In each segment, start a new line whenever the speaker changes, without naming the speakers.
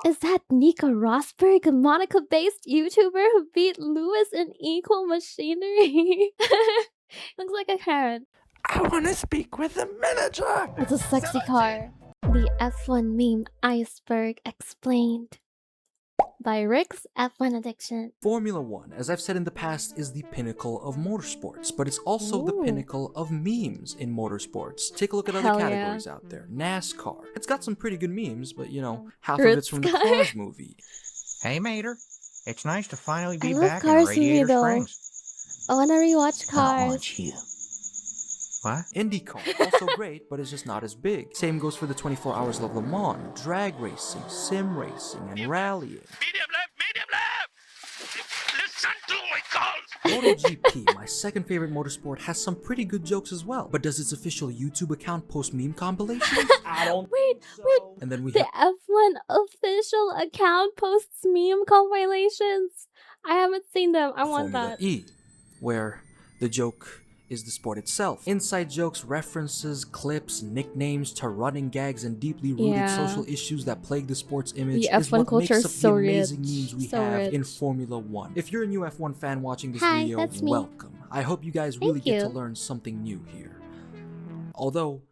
Is that Nico Rosberg, a Monaco-based YouTuber who beat Lewis in equal machinery? Looks like a Karen.
I want to speak with the manager.
It's a sexy car. The F1 meme Iceberg explained. By Rick's F1 Addiction.
Formula One, as I've said in the past, is the pinnacle of motorsports, but it's also the pinnacle of memes in motorsports. Take a look at other categories out there. NASCAR. It's got some pretty good memes, but you know, half of it's from the Cars movie.
Hey, Mater. It's nice to finally be
I love
back in
Cars
Radiator
though.
Springs.
I wanna rewatch
Not
Cars.
much here. What?
IndyCar, also great, but it's just not as big. Same goes for the 24 Hours of Le Mans, drag racing, sim racing, and rallying.
Medium left! Listen to my calls!
MotoGP, my second favorite motorsport, has some pretty good jokes as well. But does its official YouTube account post meme compilations? I don't
Wait.
And then we
The F1 official account posts meme compilations. I haven't seen them. I want
Formula
that.
E, where the joke is the sport itself. Inside jokes, references, clips, nicknames to running gags, and deeply rooted social issues that plague the sport's image
The
is
F1
what
culture
makes
is
up
so
the amazing
rich.
memes we
So
have
rich.
in Formula One. If you're a new F1 fan watching this
Hi,
video,
that's me.
welcome. I hope you guys really
Thank
get to
you.
learn something new here. Although,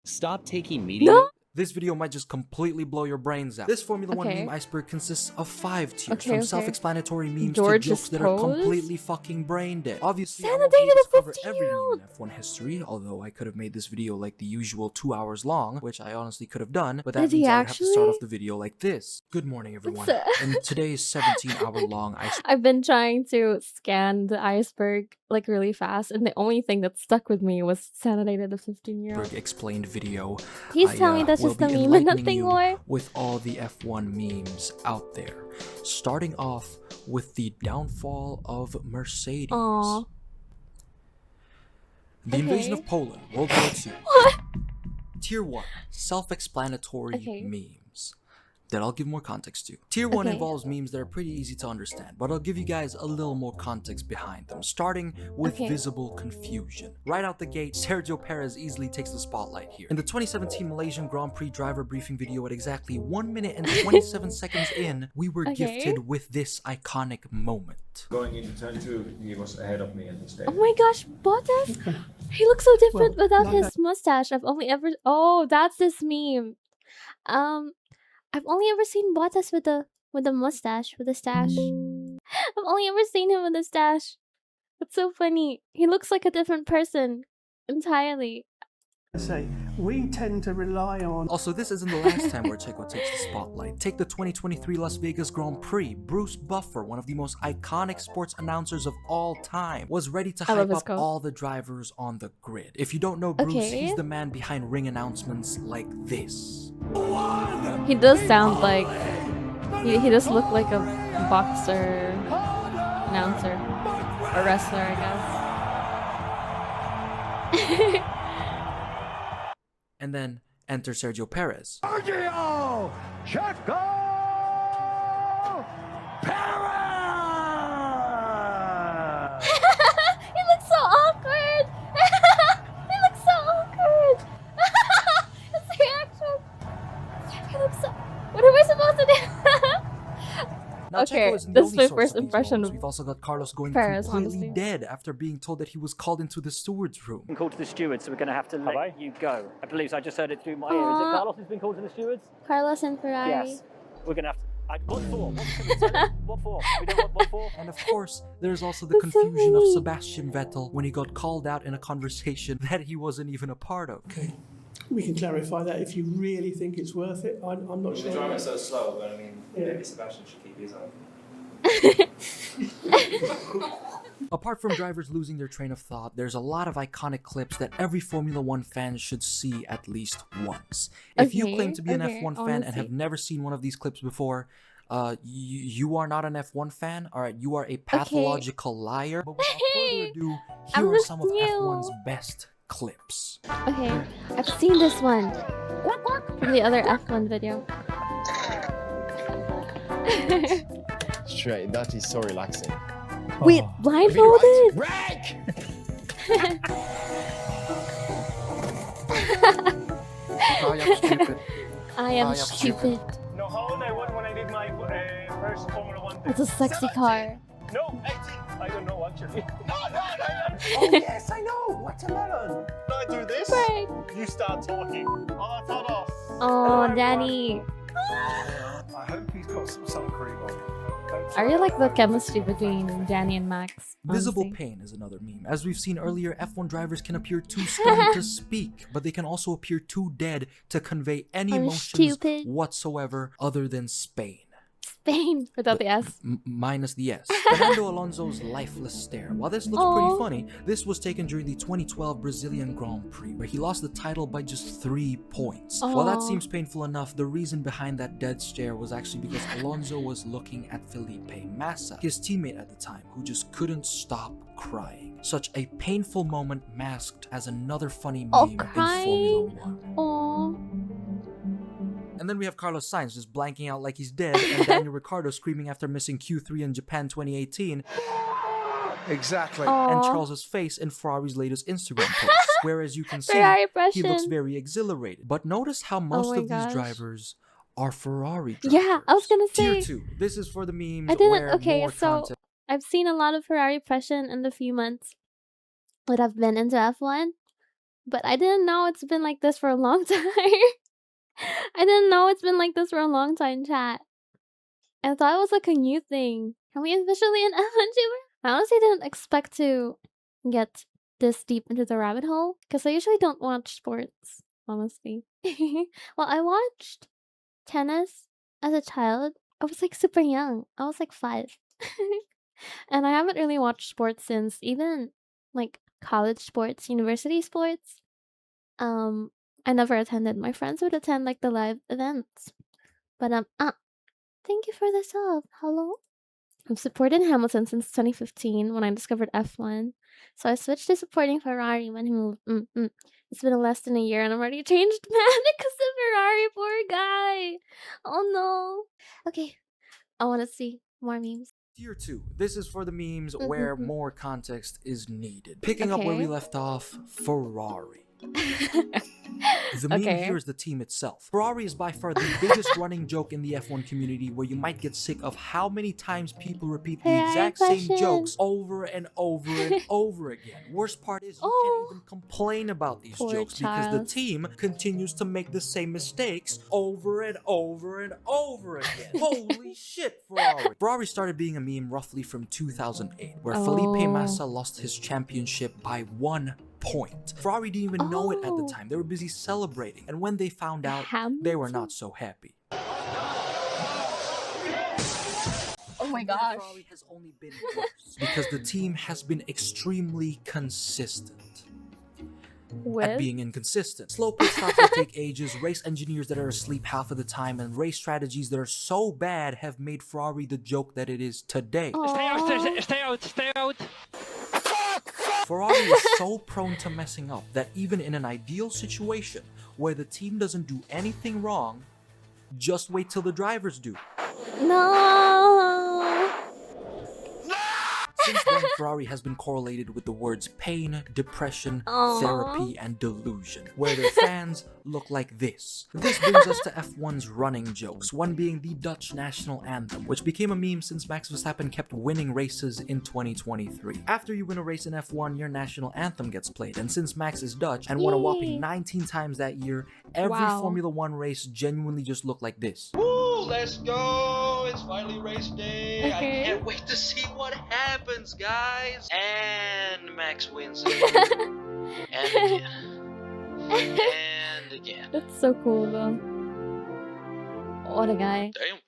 Stop taking media.
No.
this video might just completely blow your brains out. This Formula One meme iceberg consists of 5 tiers, from self-explanatory memes
George
to jokes that are completely fucking brain dead. Obviously, I won't be able to cover every meme in F1 history, although I could have made this video like the usual 2 hours long, which I honestly could have done, but that
Did he
means I would have to start
actually?
off the video like this. Good morning, everyone.
It's
In today's 17-hour-long iceberg
I've been trying to scan the iceberg like really fast, and the only thing that stuck with me was Saturday the 15-year-old.
explained video,
Please tell me that's
will
just a
be
meme and
enlightening
nothing
you
more.
with all the F1 memes out there. Starting off with the downfall of Mercedes.
Aw.
The invasion of
Okay.
Poland, World War II.
What?
Tier 1, self-explanatory
Okay.
memes that I'll give more context to. Tier 1
Okay.
involves memes that are pretty easy to understand, but I'll give you guys a little more context behind them, starting with visible confusion. Right out the gate, Sergio Perez easily takes the spotlight here. In the 2017 Malaysian Grand Prix driver briefing video at exactly 1 minute and 27 seconds in, we were gifted with this iconic moment.
Going into turn 2, he was ahead of me at the stage.
Oh my gosh, Bottas! He looks so different without his mustache. I've only ever... Oh, that's this meme. I've only ever seen Bottas with the mustache, with the stash. I've only ever seen him with a stash. It's so funny. He looks like a different person entirely.
Say, we tend to rely on...
Also, this isn't the last time where Checo takes the spotlight. Take the 2023 Las Vegas Grand Prix. Bruce Buffer, one of the most iconic sports announcers of all time, was ready to hype up all the drivers on the grid. If you don't know Bruce, he's the man behind ring announcements like this.
He does sound like... He does look like a boxer announcer. A wrestler, I guess.
And then enter Sergio Perez.
Sergio! Checo! Perez!
He looks so awkward! He looks so awkward! His reaction! He looks so... What am I supposed to do?
Now,
Okay,
Checo isn't the
this is
only
my
source
first
of these
impression
moments.
of
We've also got Carlos going
Perez,
completely
honestly.
dead after being told that he was called into the steward's room.
Been called to the stewards, so we're going to have to let you go. I believe so. I just heard it through my ear. Is it Carlos who's been called to the stewards?
Carlos and Ferrari.
Yes. We're going to have to... what for? What for? We don't what for?
And of course, there's also the confusion of Sebastian Vettel when he got called out in a conversation that he wasn't even a part of.
Okay, we can clarify that if you really think it's worth it. I'm not sure.
The driving so slow, but I mean, maybe Sebastian should keep his own.
Apart from drivers losing their train of thought, there's a lot of iconic clips that every Formula One fan should see at least once. If you claim to be an F1 fan and have never seen one of these clips before, you are not an F1 fan, alright? You are a pathological liar. But without further ado, here are some of F1's best clips.
Okay, I've seen this one from the other F1 video.
Straight, that is so relaxing.
Wait, blindfolded?
Break!
I am stupid.
I am stupid.
No, hold on, when I
did my first Formula 1
It's a sexy car.
No, 18. I don't know actually. No.
Oh yes, I know. Watermelon.
I do this.
Right.
You start talking. Oh, that's on us.
Oh, Danny.
I hope he's got some sun cream on.
I really like the chemistry between Danny and Max.
Visible
honestly.
pain is another meme. As we've seen earlier, F1 drivers can appear too stunned to speak, but they can also appear too dead to convey any
Or
emotions
stupid.
whatsoever other than Spain.
Spain without the S.
Minus the S. Fernando Alonso's lifeless stare. While this looks pretty funny, this was taken during the 2012 Brazilian Grand Prix, where he lost the title by just 3 points. While that seems painful enough, the reason behind that dead stare was actually because Alonso was looking at Felipe Massa, his teammate at the time, who just couldn't stop crying. Such a painful moment masked as another funny meme in Formula 1.
Oh.
And then we have Carlos Sainz just blanking out like he's dead, and Daniel Ricciardo screaming after missing Q3 in Japan 2018,
Exactly.
and Charles's face in Ferrari's latest Instagram post, where as you can see, he looks very exhilarated. But notice how most of these drivers are Ferrari drivers.
Yeah, I was gonna say.
Tier 2. This is for the memes
I didn't.
where
Okay,
more
so
content.
I've seen a lot of Ferrari impression in the few months that I've been into F1, but I didn't know it's been like this for a long time. I didn't know it's been like this for a long time, chat. I thought it was like a new thing. Are we officially an F1 tuber? I honestly didn't expect to get this deep into the rabbit hole, because I usually don't watch sports, honestly. Well, I watched tennis as a child. I was like super young. I was like 5. And I haven't really watched sports since, even like college sports, university sports. I never attended. My friends would attend like the live events. But thank you for the sub. Hello? I've supported Hamilton since 2015 when I discovered F1. So I switched to supporting Ferrari when he moved. It's been less than a year and I'm already changed man because of Ferrari, poor guy. Oh no. Okay. I want to see more memes.
Tier 2. This is for the memes where more context is needed. Picking up where we left off, Ferrari. The meme here is the team itself. Ferrari is by far the biggest running joke in the F1 community, where you might get sick of how many times people repeat the exact same jokes over and over and over again. Worst part is you can't even complain about these jokes because the team continues to make the same mistakes over and over and over again. Holy shit, Ferrari. Ferrari started being a meme roughly from 2008, where Felipe Massa lost his championship by 1 point. Ferrari didn't even know it at the time. They were busy celebrating, and when they found out, they were not so happy.
Oh my gosh.
Ferrari has only been worse because the team has been extremely consistent at being inconsistent. Slow pit stops that take ages, race engineers that are asleep half of the time, and race strategies that are so bad have made Ferrari the joke that it is today.
Stay out.
Ferrari is so prone to messing up that even in an ideal situation where the team doesn't do anything wrong, just wait till the drivers do.
No.
Since then, Ferrari has been correlated with the words pain, depression, therapy, and delusion, where their fans look like this. This brings us to F1's running jokes, one being the Dutch national anthem, which became a meme since Max Verstappen kept winning races in 2023. After you win a race in F1, your national anthem gets played, and since Max is Dutch and won a whopping 19 times that year, every Formula 1 race genuinely just looked like this.
Woo, let's go! It's finally race day. I can't wait to see what happens, guys. And Max wins again. And again. And again.
That's so cool though. What a guy.
Damn.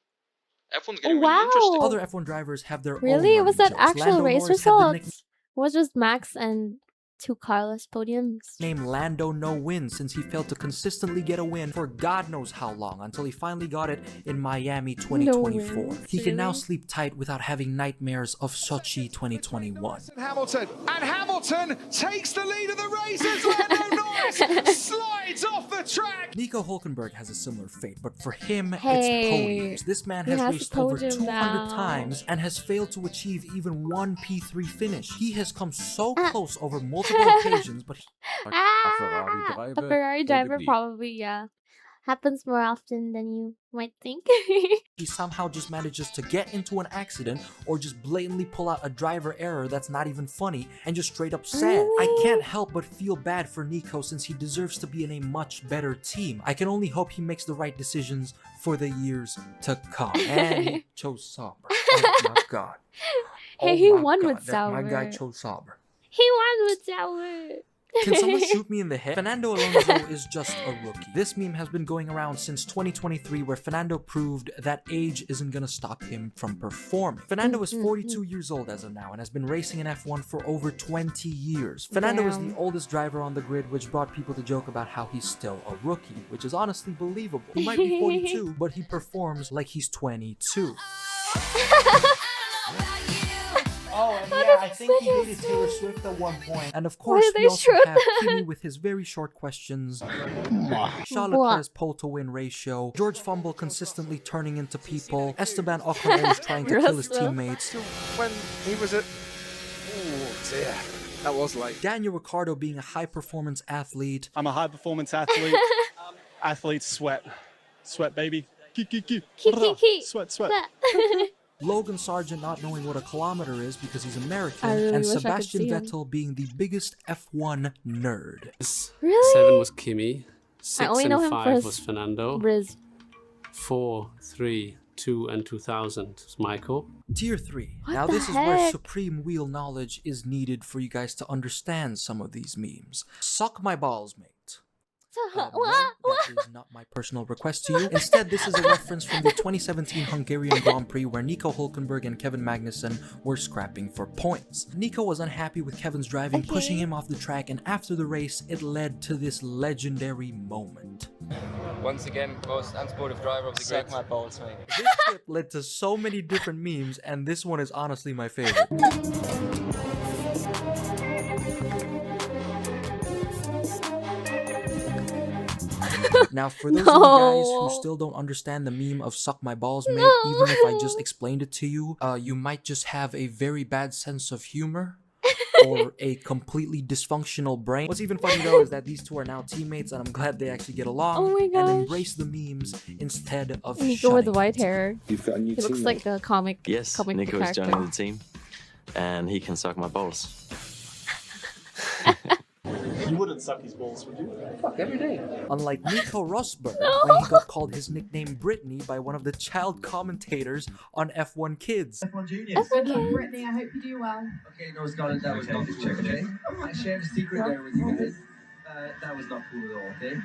F1's getting
wow.
really interesting.
Other F1 drivers have their own
Really? Was that
jokes.
actual
Lando
race
Norris had the
results? Was just Max and 2 Carlos podiums?
Named Lando No Win, since he failed to consistently get a win for God knows how long, until he finally got it in Miami 2024.
No
He can now sleep tight without having nightmares of Sochi 2021.
Hamilton takes the lead of the race as Lando Norris slides off the track.
Nico Hulkenberg has a similar fate, but for him,
Hey,
it's podiums. This man has raced over 200
now.
times and has failed to achieve even one P3 finish. He has come so close over multiple occasions, but
A Ferrari driver, probably, yeah. Happens more often than you might think.
he somehow just manages to get into an accident or just blatantly pull out a driver error that's not even funny and just straight up sad.
Really?
I can't help but feel bad for Nico since he deserves to be in a much better team. I can only hope he makes the right decisions for the years to come. And he chose Sauber. Oh my god.
Hey,
Oh
he
my
won
god,
with Sauber.
My guy chose Sauber.
He won with Sauber.
Can someone shoot me in the head? Fernando Alonso is just a rookie. This meme has been going around since 2023 where Fernando proved that age isn't gonna stop him from performing. Fernando is 42 years old as of now and has been racing in F1 for over 20 years. Fernando is the oldest driver on the grid, which brought people to joke about how he's still a rookie, which is honestly believable. He might be 42, but he performs like he's 22. Oh, and yeah, I think he dated Taylor Swift at one point. And of course, we also have Kimi with his very short questions, Charles Leclerc's pole to win ratio, George Fumble consistently turning into people, Esteban Ocon always trying to kill his teammates,
When he was at... Oh dear, that was late.
Daniel Ricciardo being a high-performance athlete.
I'm a high-performance athlete. Athletes sweat. Sweat, baby. Sweat, sweat.
Logan Sargent not knowing what a kilometer is because he's American,
really
and
wish I could
Sebastian
see him.
Vettel being the biggest F1 nerd.
Really?
7 was Kimi. 6
I only
and
know him
5
for
was Fernando.
Riz.
4, 3, 2, and 2000 was Michael.
Tier 3.
What
Now
the
this is where
heck?
supreme wheel knowledge is needed for you guys to understand some of these memes. Suck my balls, mate. No, that is not my personal request to you. Instead, this is a reference from the 2017 Hungarian Grand Prix where Nico Hülkenberg and Kevin Magnussen were scrapping for points. Nico was unhappy with Kevin's driving, pushing him off the track, and after the race, it led to this legendary moment.
Once again, most unsportive driver of the grid.
Suck my balls, mate.
This clip led to so many different memes, and this one is honestly my favorite. Now, for those of you guys who still don't understand the meme of suck my balls, mate, even if I just explained it to you, you might just have a very bad sense of humor or a completely dysfunctional brain. What's even funny though is that these two are now teammates, and I'm glad they actually get along
Oh my gosh.
and embrace the memes instead of
Nico with
shunning
white
it.
hair.
You've got a new
He looks
teammate.
like a comic.
Yes,
comic
Nico is
character.
joining the team, and he can suck my balls.
You wouldn't suck his balls, would you?
Fuck, every day.
Unlike Nico Rosberg, when he got called his nickname Brittany by one of the child commentators on F1 Kids.
F1 Juniors.
Good luck,
Brittany. I hope you do well. Okay, no, Scarlett, that was not cool, okay? I shared a secret there with you guys. That was not cool at all, okay?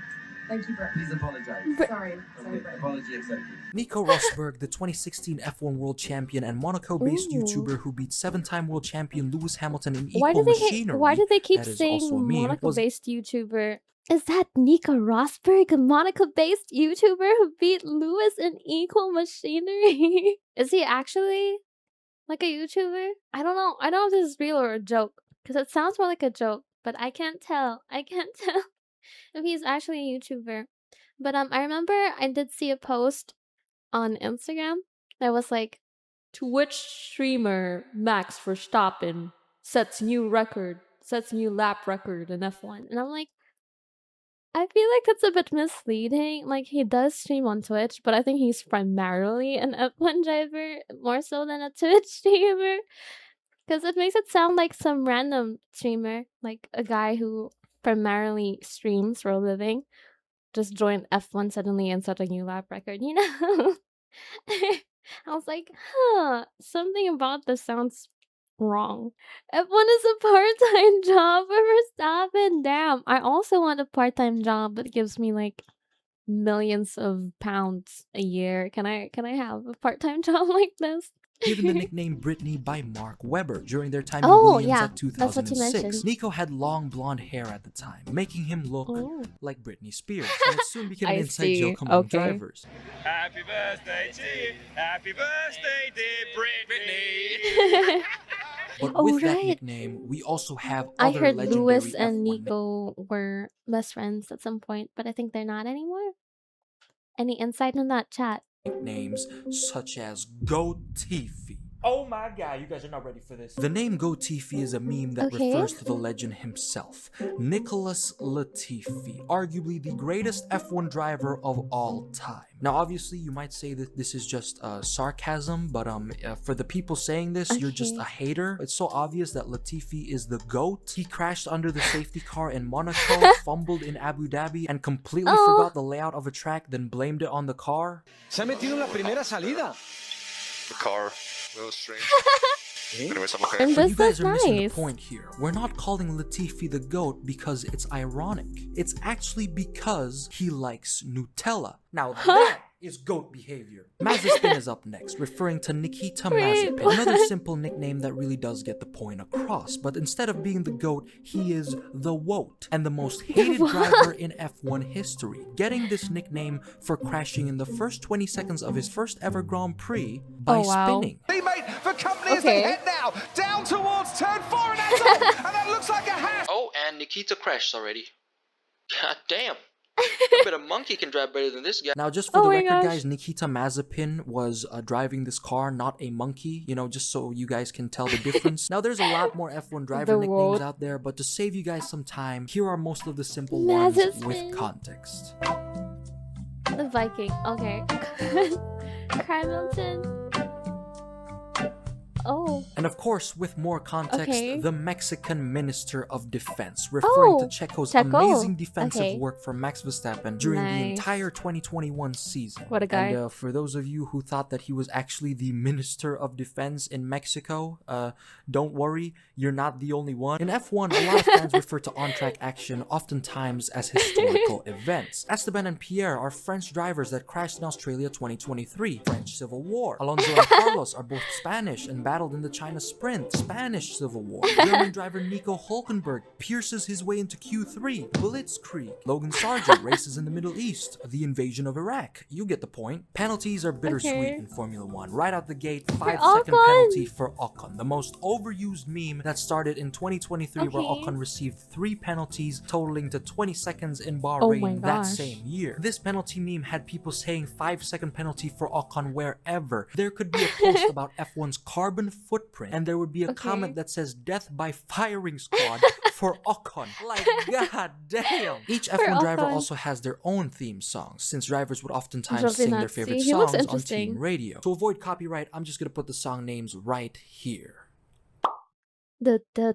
Thank you, Brittany. Please apologize. Sorry. Sorry, Brittany. Apology accepted.
Nico Rosberg, the 2016 F1 World Champion and Monaco-based YouTuber who beat 7-time World Champion Lewis Hamilton in equal machinery.
Why do they keep
that is
saying
also a meme,
Monaco-based YouTuber? Is that Nico Rosberg, a Monaco-based YouTuber who beat Lewis in equal machinery? Is he actually like a YouTuber? I don't know. I don't know if this is real or a joke because it sounds more like a joke, but I can't tell. I can't tell if he's actually a YouTuber. But I remember I did see a post on Instagram that was like, Twitch streamer Max Verstappen sets new lap record in F1. And I'm like, I feel like that's a bit misleading. Like, he does stream on Twitch, but I think he's primarily an F1 driver more so than a Twitch streamer. Because it makes it sound like some random streamer, like a guy who primarily streams for a living, just joined F1 suddenly and set a new lap record, you know? I was like, something about this sounds wrong. F1 is a part-time job for Verstappen. Damn, I also want a part-time job that gives me like millions of pounds a year. Can I have a part-time job like this?
Given the nickname Brittany by Mark Webber during their time in Williams at
that's what you
2006.
mentioned.
Nico had long blonde hair at the time, making him look like Britney Spears, and it soon became an inside joke among drivers.
Happy birthday to you. Happy birthday, dear Brittany.
But with that nickname, we also have
I
other
heard
legendary
Lewis and
F1
Nico were best friends at some point, but I think they're not anymore. Any insight on that, chat?
nicknames such as Go Tifi, Oh my god, you guys are not ready for this. The name Goatifi is a meme that refers to the legend himself, Nicholas Latifi, arguably the greatest F1 driver of all time. Now, obviously, you might say that this is just sarcasm, but for the people saying this, you're just a hater. It's so obvious that Latifi is the GOAT. He crashed under the safety car in Monaco, fumbled in Abu Dhabi, and completely forgot the layout of a track, then blamed it on the car.
Se ha metido en la primera salida.
The car, a little strange. Anyways, I'm okay.
And
But
this
you guys
is
are missing the
nice.
point here. We're not calling Latifi the GOAT because it's ironic. It's actually because he likes Nutella. Now that is GOAT behavior. Mazepin is up next, referring to Nikita Mazepin, another simple nickname that really does get the point across. But instead of being the GOAT, he is the WOAT, and the most hated driver in F1 history, getting this nickname for crashing in the first 20 seconds of his first ever Grand Prix by spinning.
Teammate for company as they head now down towards turn 4 and that's on, and that looks like a hat.
Oh, and Nikita crashed already. God damn. I bet a monkey can drive better than this guy.
Now, just for the record, guys, Nikita Mazepin was driving this car, not a monkey, you know, just so you guys can tell the difference. Now, there's a lot more F1 driver nicknames out there, but to save you guys some time, here are most of the simple ones with context.
The Viking. Okay. Hamilton. Oh.
And of course, with more context, the Mexican Minister of Defense, referring to Checo's amazing defensive work for Max Verstappen during the entire 2021 season.
What a guy.
And for those of you who thought that he was actually the Minister of Defense in Mexico, don't worry, you're not the only one. In F1, a lot of fans refer to on-track action oftentimes as historical events. Esteban and Pierre are French drivers that crashed in Australia 2023, French Civil War. Alonso and Carlos are both Spanish and battled in the China Sprint, Spanish Civil War. German driver Nico Hülkenberg pierces his way into Q3, Blitzkrieg. Logan Sargent races in the Middle East, the invasion of Iraq. You get the point. Penalties are bittersweet in Formula 1. Right out the gate, 5-second penalty for Ocon, the most overused meme that started in 2023 where Ocon received 3 penalties totaling to 20 seconds in Bahrain that same year. This penalty meme had people saying 5-second penalty for Ocon wherever. There could be a post about F1's carbon footprint, and there would be a comment that says death by firing squad for Ocon. Like, god damn. Each F1 driver also has their own theme songs, since drivers would oftentimes sing their favorite songs on team radio. To avoid copyright, I'm just gonna put the song names right here.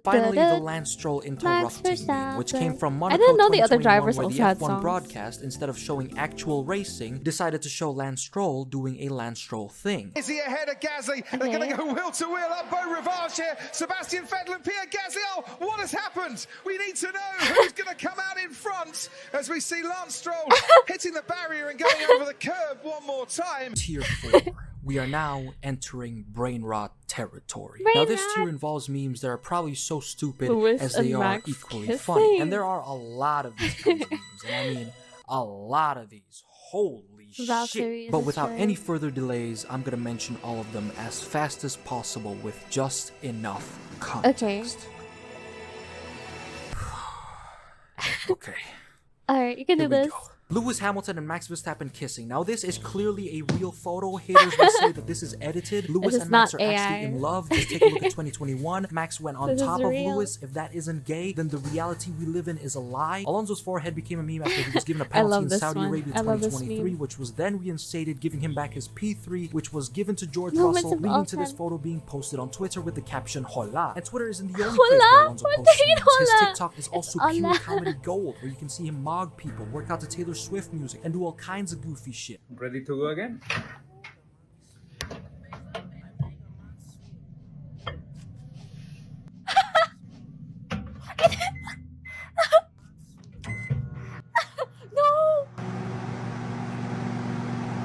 Finally, the Lance Stroll interrupting meme, which came from Monaco.
I didn't know the other drivers
where
also
the
had
F1
songs.
broadcast, instead of showing actual racing, decided to show Lance Stroll doing a Lance Stroll thing.
Is he ahead of Gasly? They're going to go wheel to wheel up Beau Rivage here. Sebastian Vettel and Pierre Gasly. Oh, what has happened? We need to know who's going to come out in front as we see Lance Stroll hitting the barrier and going over the curb one more time.
Tier 4. We are now entering brain rot territory. Now, this tier involves memes that are probably so stupid as they are equally funny. And there are a lot of these kinds of memes. And I mean, a lot of these. Holy shit. But without any further delays, I'm gonna mention all of them as fast as possible with just enough context. Okay.
Alright, you can do this.
Lewis Hamilton and Max Verstappen kissing. Now, this is clearly a real photo. Haters will say that this is edited. Lewis and Max are actually in love. Just take a look at 2021. Max went on top of Lewis. If that isn't gay, then the reality we live in is a lie. Alonso's forehead became a meme after he was given a penalty in Saudi Arabia 2023, which was then reinstated, giving him back his P3, which was given to George Russell, leading to this photo being posted on Twitter with the caption "Hola." And Twitter isn't the only place where Alonso posts memes. His TikTok is also pure comedy gold, where you can see him mog people, work out to Taylor Swift music, and do all kinds of goofy shit.
Ready to go again?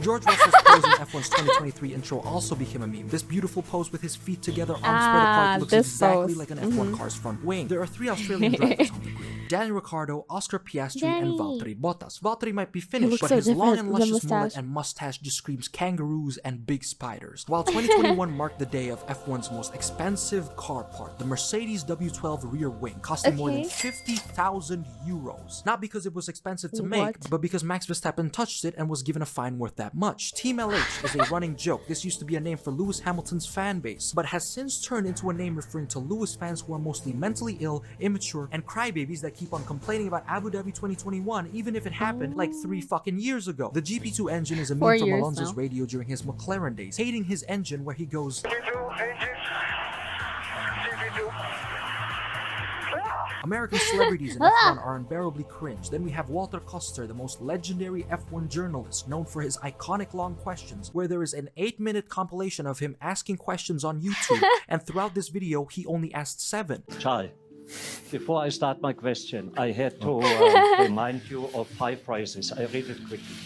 George Russell's pose in F1's 2023 intro also became a meme. This beautiful pose with his feet together, arms spread apart, looks exactly like an F1 car's front wing. There are 3 Australian drivers on the grid: Daniel Ricciardo, Oscar Piastri, and Valtteri Bottas. Valtteri might be finished, but his long and luscious mullet and mustache just screams kangaroos and big spiders. While 2021 marked the day of F1's most expensive car part, the Mercedes W12 rear wing, costing more than 50,000 euros. Not because it was expensive to make, but because Max Verstappen touched it and was given a fine worth that much. Team LH is a running joke. This used to be a name for Lewis Hamilton's fan base, but has since turned into a name referring to Lewis fans who are mostly mentally ill, immature, and crybabies that keep on complaining about Abu Dhabi 2021 even if it happened like 3 fucking years ago. The GP2 engine is a meme from Alonso's radio during his McLaren days, hating his engine where he goes, American celebrities in F1 are unbearably cringe. Then we have Walter Koster, the most legendary F1 journalist, known for his iconic long questions, where there is an 8-minute compilation of him asking questions on YouTube, and throughout this video, he only asked 7.
Chai, before I start my question, I had to remind you of 5 prizes. I read it quickly.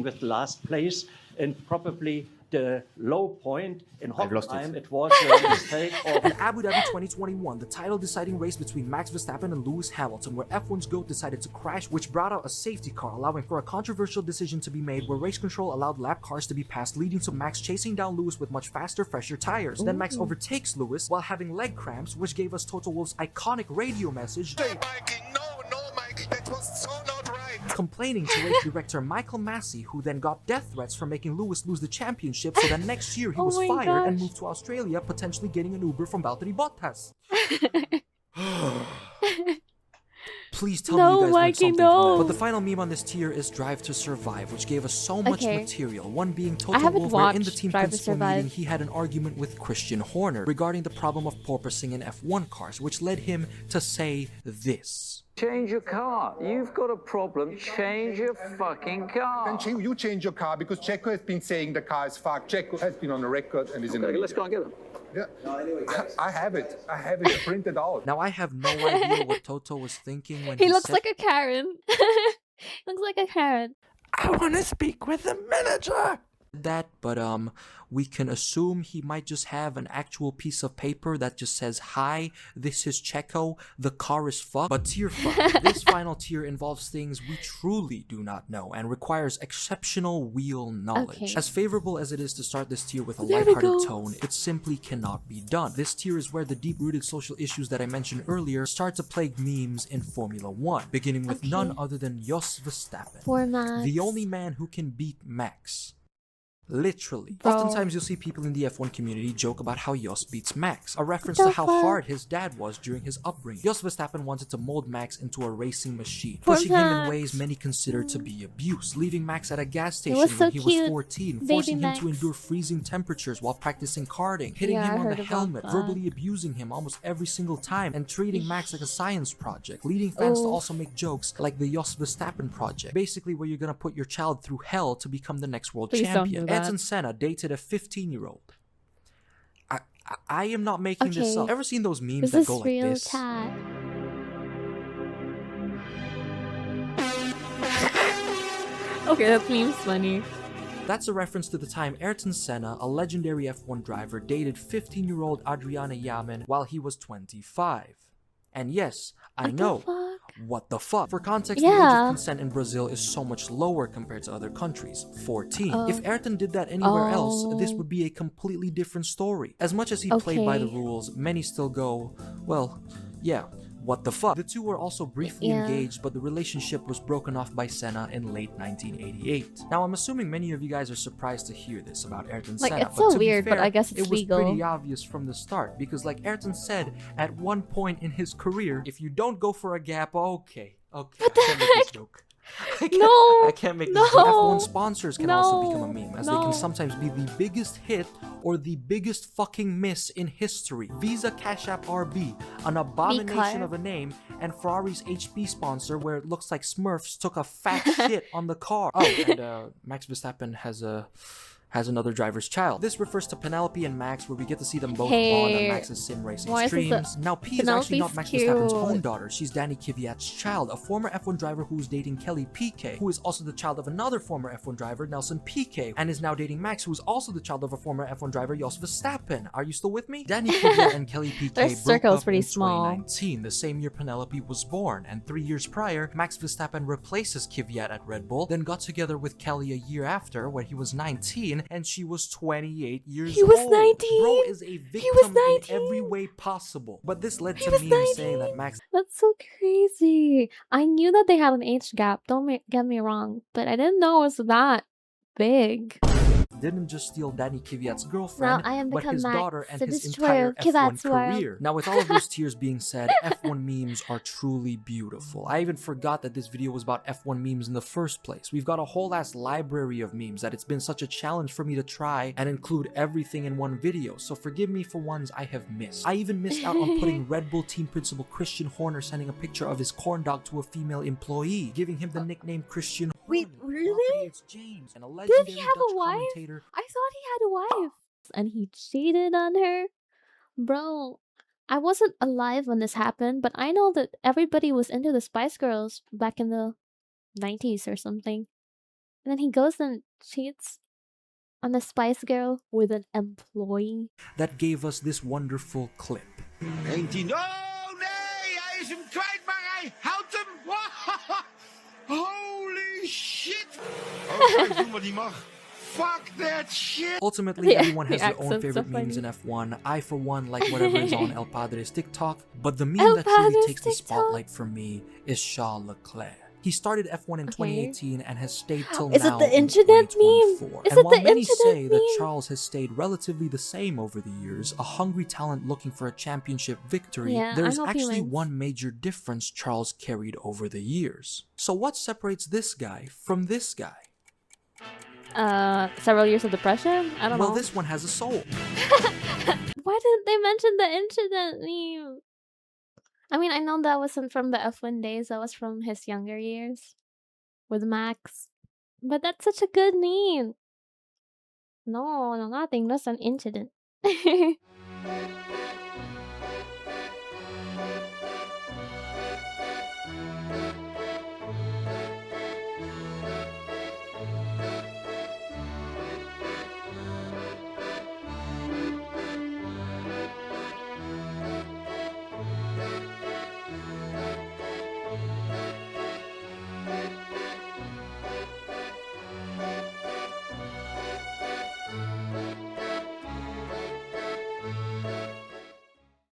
With last place and probably the low point in Hockenheim, it was a mistake of...
In Abu Dhabi 2021, the title-deciding race between Max Verstappen and Lewis Hamilton, where F1's GOAT decided to crash, which brought out a safety car, allowing for a controversial decision to be made where race control allowed lap cars to be passed, leading to Max chasing down Lewis with much faster, fresher tires. Then Max overtakes Lewis while having leg cramps, which gave us Toto Wolff's iconic radio message,
That was so not right.
complaining to race director Michael Massey, who then got death threats for making Lewis lose the championship, so then next year he was fired and moved to Australia, potentially getting an Uber from Valtteri Bottas. Please tell me you guys learned something from that. But the final meme on this tier is Drive to Survive, which gave us so much material. One being Toto Wolff, where in the team principal meeting he had an argument with Christian Horner regarding the problem of porpoising in F1 cars, which led him to say this.
Change your car. You've got a problem. Change your fucking car.
Then you change your car because Checo has been saying the car is fucked. Checo has been on the record and is in the video.
Let's go and get him.
Yeah. No, anyway, I have it printed out.
Now I have no idea what Toto was thinking when
he looks like a Karen. Looks like a Karen.
I want to speak with the manager. That, but we can assume he might just have an actual piece of paper that just says, "Hi, this is Checo, the car is fucked." But tier 5, this final tier involves things we truly do not know and requires exceptional wheel knowledge. As favorable as it is to start this tier with a lighthearted tone, it simply cannot be done. This tier is where the deep-rooted social issues that I mentioned earlier start to plague memes in Formula 1, beginning with none other than Jos Verstappen, the only man who can beat Max. Literally. Oftentimes you'll see people in the F1 community joke about how Jos beats Max, a reference to how hard his dad was during his upbringing. Jos Verstappen wanted to mold Max into a racing machine, pushing him in ways many consider to be abuse, leaving Max at a gas station when he was 14, forcing him to endure freezing temperatures while practicing karting, hitting him on the helmet, verbally abusing him almost every single time, and treating Max like a science project, leading fans to also make jokes like the Jos Verstappen project, basically where you're gonna put your child through hell to become the next world champion. Ayrton Senna dated a 15-year-old. I am not making this up. Ever seen those memes that go like this?
Okay, that meme's funny.
That's a reference to the time Ayrton Senna, a legendary F1 driver, dated 15-year-old Adriana Yaman while he was 25. And yes, I know. What the fuck? For context, the age of consent in Brazil is so much lower compared to other countries, 14. If Ayrton did that anywhere else, this would be a completely different story. As much as he played by the rules, many still go, well, yeah, what the fuck? The two were also briefly engaged, but the relationship was broken off by Senna in late 1988. Now, I'm assuming many of you guys are surprised to hear this about Ayrton Senna.
It's so weird, but I guess it's
legal. It was pretty obvious from the start, because like Ayrton said at one point in his career, if you don't go for a gap, okay, I can't make this joke. I can't make this joke. F1 sponsors can also become a meme, as they can sometimes be the biggest hit or the biggest fucking miss in history. Visa Cash App RB, an abomination of a name, and Ferrari's HB sponsor, where it looks like Smurfs took a fat shit on the car. Oh, and Max Verstappen has another driver's child. This refers to Penelope and Max, where we get to see them both bond on Max's sim racing streams. Now, P is actually not Max Verstappen's own daughter. She's Danny Kvyat's child, a former F1 driver who is dating Kelly Piquet, who is also the child of another former F1 driver, Nelson Piquet, and is now dating Max, who is also the child of a former F1 driver, Jos Verstappen. Are you still with me? Danny Kvyat and Kelly Piquet broke up in 2019, the same year Penelope was born, and 3 years prior, Max Verstappen replaces Kvyat at Red Bull, then got together with Kelly a year after, when he was 19, 19 and she was 28 years
He was
old.
19.
Bro is a victim
He was 19.
in every way possible. But this led
He
to
was
memes
19.
saying that Max
That's so crazy. I knew that they had an age gap. Don't get me wrong, but I didn't know it was that big.
didn't just steal Danny Kvyat's girlfriend,
Now I am
but
become
his
Max,
daughter and
so
his
destroyer
entire
of
F1
Kvyat's world.
career. Now with all of those tears being said, F1 memes are truly beautiful. I even forgot that this video was about F1 memes in the first place. We've got a whole ass library of memes that it's been such a challenge for me to try and include everything in one video, so forgive me for ones I have missed. I even missed out on putting Red Bull team principal Christian Horner sending a picture of his corn dog to a female employee, giving him the nickname Christian Horner.
Wait, really?
It's James, and a
Did
legendary
he have
Dutch
a wife?
commentator.
I thought he had a wife. And he cheated on her? Bro, I wasn't alive when this happened, but I know that everybody was into the Spice Girls back in the 90s or something. And then he goes and cheats on the Spice Girl with an employee.
That gave us this wonderful clip.
19. Oh nee, hij is hem kwijt, maar hij houdt hem. Holy shit. Oh, kijk, doe maar die mag. Fuck that shit.
Ultimately, everyone has
the
their own
accent's
favorite
so
memes in
funny.
F1. I, for one, like whatever is on El Padre's TikTok, but the meme
El
that truly
Padre's
takes the
TikTok?
spotlight for me is Charles Leclerc. He started F1 in 2018 and has stayed till
Is
now
it the
in
incident meme?
2024.
Is
And
it
while
the
many
incident
say that
meme?
Charles has stayed relatively the same over the years, a hungry talent looking for a championship victory,
Yeah,
there
I
is
hope he
actually
wins.
one major difference Charles carried over the years. So what separates this guy from this guy?
Several years of depression? I don't
Well,
know.
this one has a soul.
Why didn't they mention the incident meme? I mean, I know that wasn't from the F1 days, that was from his younger years with Max. But that's such a good meme. No, nothing, that's an incident.